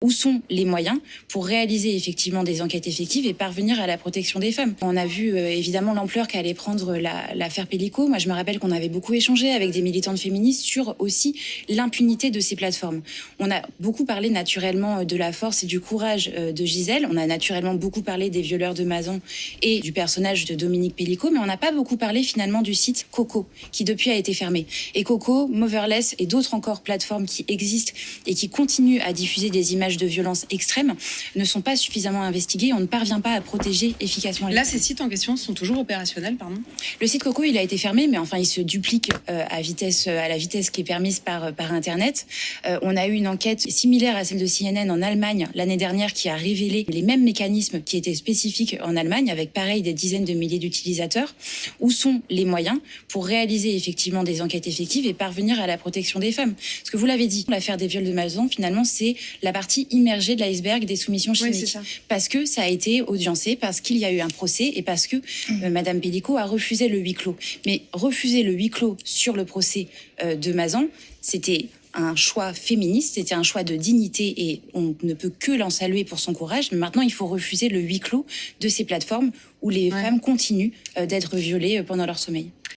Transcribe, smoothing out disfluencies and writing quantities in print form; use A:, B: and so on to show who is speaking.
A: Où sont les moyens pour réaliser effectivement des enquêtes effectives et parvenir à la protection des femmes? On a vu évidemment l'ampleur qu'allait prendre l'affaire Pellico. Moi, je me rappelle qu'on avait beaucoup échangé avec des militantes féministes sur aussi l'impunité de ces plateformes. On a beaucoup parlé naturellement de la force et du courage de Gisèle. On a naturellement beaucoup parlé des violeurs de Mazan et du personnage de Dominique Pellico, mais on n'a pas beaucoup parlé finalement du site Coco, qui depuis a été fermé. Et Coco, Motherless et d'autres encore plateformes qui existent et qui continuent à diffuser des images de violence extrême ne sont pas suffisamment investigués. On ne parvient pas à protéger efficacement les
B: Là,
A: femmes.
B: ces sites en question sont toujours opérationnels, pardon.
A: Le site Coco, il a été fermé, mais enfin, il se duplique à la vitesse qui est permise par Internet. On a eu une enquête similaire à celle de CNN en Allemagne l'année dernière qui a révélé les mêmes mécanismes qui étaient spécifiques en Allemagne, avec pareil des dizaines de milliers d'utilisateurs. Où sont les moyens pour réaliser effectivement des enquêtes effectives et parvenir à la protection des femmes? Parce que vous l'avez dit, l'affaire des viols de Mazan, finalement, c'est la partie immergée de l'iceberg des soumissions chimiques.
B: Oui, c'est ça.
A: Parce que ça a été audiencé, parce qu'il y a eu un procès et parce que Madame Pellico a refusé le huis clos. Mais refuser le huis clos sur le procès de Mazan, c'était un choix féministe, c'était un choix de dignité et on ne peut que l'en saluer pour son courage. Mais maintenant, il faut refuser le huis clos de ces plateformes où les femmes continuent d'être violées pendant leur sommeil.